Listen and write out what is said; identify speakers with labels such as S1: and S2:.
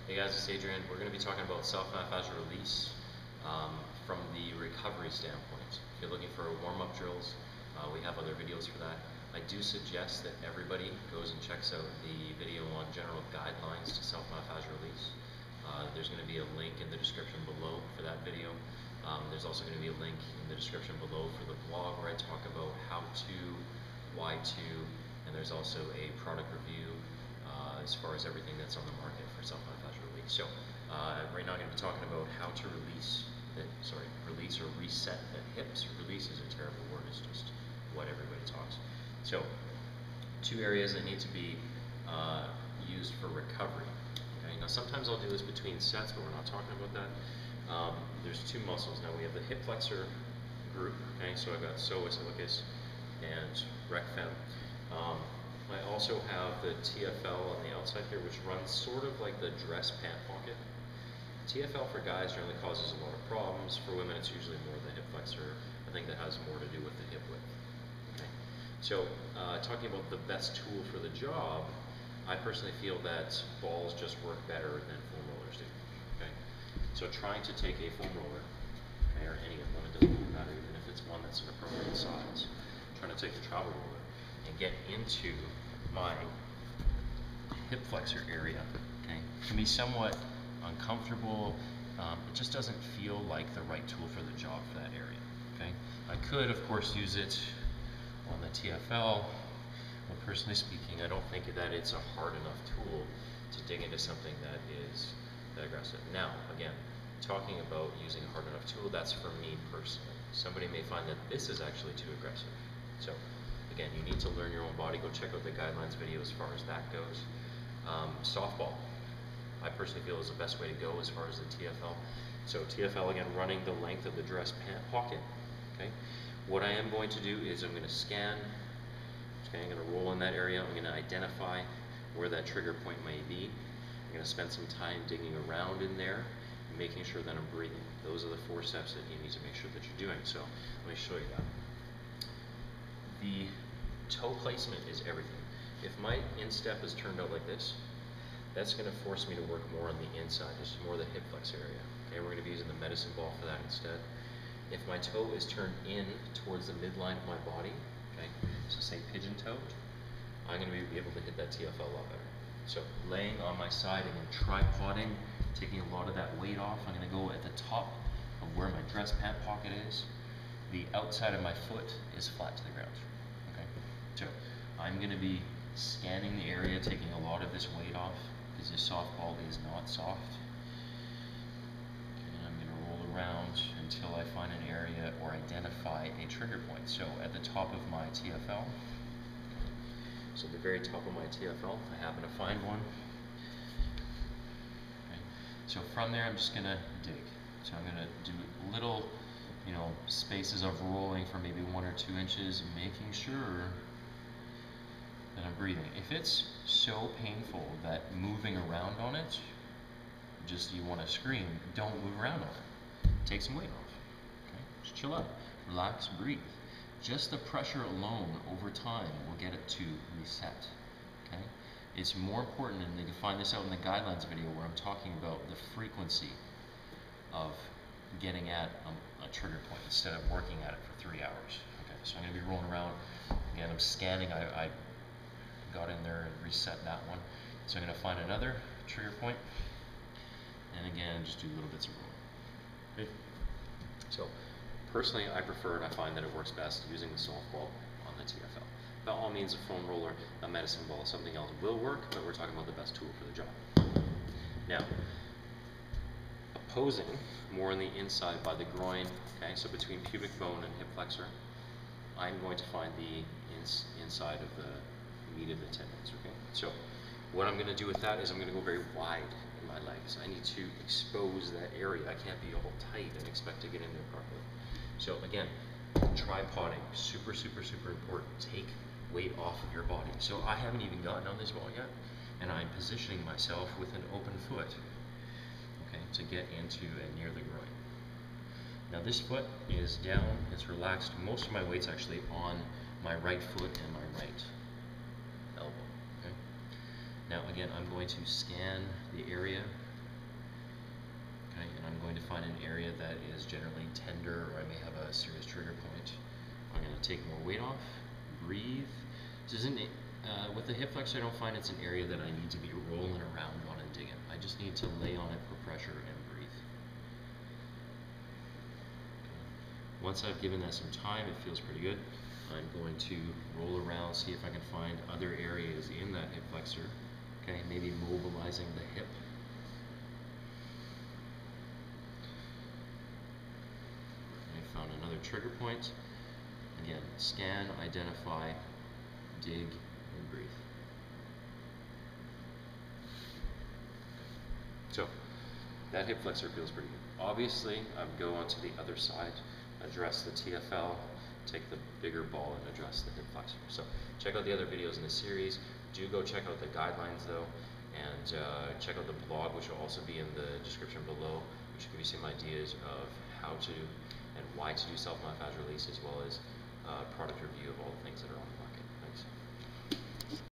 S1: Hey guys, it's Adrian. We're going to be talking about self-myofascial release from the recovery standpoint. If you're looking for warm-up drills, we have other videos for that. I do suggest that everybody goes and checks out the video on general guidelines to self-myofascial release. There's going to be a link in the description below for that video. There's also going to be a link in the description below for the blog where I talk about how to, why to, and there's also a product review as far as everything that's on the market for self-myofascial release. So right now I'm going to be talking about how to release or reset the hips. Release is a terrible word, it's just what everybody talks. So two areas that need to be used for recovery. Okay? Now sometimes I'll do this between sets, but we're not talking about that. There's two muscles. Now we have the hip flexor group. Okay? So I've got psoas, iliacus, and rec fem. I also have the TFL on the outside here, which runs sort of like the dress pant pocket. TFL for guys generally causes a lot of problems. For women, it's usually more the hip flexor. I think that has more to do with the hip width. Okay. So, talking about the best tool for the job, I personally feel that balls just work better than foam rollers do. Okay. So, trying to take a foam roller, okay, or any of them, it doesn't really matter, even if it's one that's an appropriate size. Trying to take a travel roller and get into my hip flexor area, okay, can be somewhat uncomfortable. It just doesn't feel like the right tool for the job for that area. Okay, I could, of course, use it on the TFL. But personally speaking, I don't think that it's a hard enough tool to dig into something that is that aggressive. Now, again, talking about using a hard enough tool, that's for me personally. Somebody may find that this is actually too aggressive. So again, you need to learn your own body. Go check out the guidelines video as far as that goes. Softball, I personally feel is the best way to go as far as the TFL. So TFL, again, running the length of the dress pant pocket. Okay. What I am going to do is I'm going to scan. Okay, I'm going to roll in that area. I'm going to identify where that trigger point may be. I'm going to spend some time digging around in there, making sure that I'm breathing. Those are the 4 steps that you need to make sure that you're doing. So let me show you that. The toe placement is everything. If my instep is turned out like this, that's going to force me to work more on the inside, just more the hip flex area. Okay, we're going to be using the medicine ball for that instead. If my toe is turned in towards the midline of my body, okay, so say pigeon toed, I'm going to be able to hit that TFL a lot better. So laying on my side and tripoding, taking a lot of that weight off, I'm going to go at the top of where my dress pant pocket is. The outside of my foot is flat to the ground. Okay, so I'm going to be scanning the area, taking a lot of this weight off because this softball is not soft. And I'm going to roll around until I find an area or identify a trigger point. So at the top of my TFL, so at the very top of my TFL, I happen to find one. Okay. So from there, I'm just going to dig. So I'm going to do little, spaces of rolling for maybe 1 or 2 inches, making sure that I'm breathing. If it's so painful that moving around on it, just you want to scream, don't move around on it. Take some weight off. Okay? Just chill out, relax, breathe. Just the pressure alone over time will get it to reset. Okay? It's more important, and you can find this out in the guidelines video where I'm talking about the frequency of getting at a trigger point instead of working at it for 3 hours. Okay, so I'm going to be rolling around. Again, I'm scanning. I got in there and reset that one. So I'm going to find another trigger point, and again, just do little bits of rolling. Okay. So personally, I prefer and I find that it works best using the softball on the TFL. By all means, a foam roller, a medicine ball, something else will work, but we're talking about the best tool for the job. Now, opposing more on the inside by the groin, okay, so between pubic bone and hip flexor, I'm going to find the inside of the meat of the tendons, okay? So what I'm going to do with that is I'm going to go very wide in my legs. I need to expose that area. I can't be all tight and expect to get in there properly. So again, tripoding, super, super, super important. Take weight off of your body. So I haven't even gotten on this ball yet, and I'm positioning myself with an open foot, okay, to get into and near the groin. Now this foot is down, it's relaxed. Most of my weight's actually on my right foot and my right elbow. Okay? Now again, I'm going to scan the area take more weight off, breathe. This isn't, with the hip flexor, I don't find it's an area that I need to be rolling around on and digging. I just need to lay on it for pressure and breathe. Okay. Once I've given that some time, it feels pretty good. I'm going to roll around, see if I can find other areas in that hip flexor. Okay, maybe mobilizing the hip. I found another trigger point. Again, scan, identify, dig, and breathe. So, that hip flexor feels pretty good. Obviously, I would go onto the other side, address the TFL, take the bigger ball and address the hip flexor. So, check out the other videos in the series. Do go check out the guidelines though, and check out the blog, which will also be in the description below, which will give you some ideas of how to and why to do self-myofascial release, as well as product review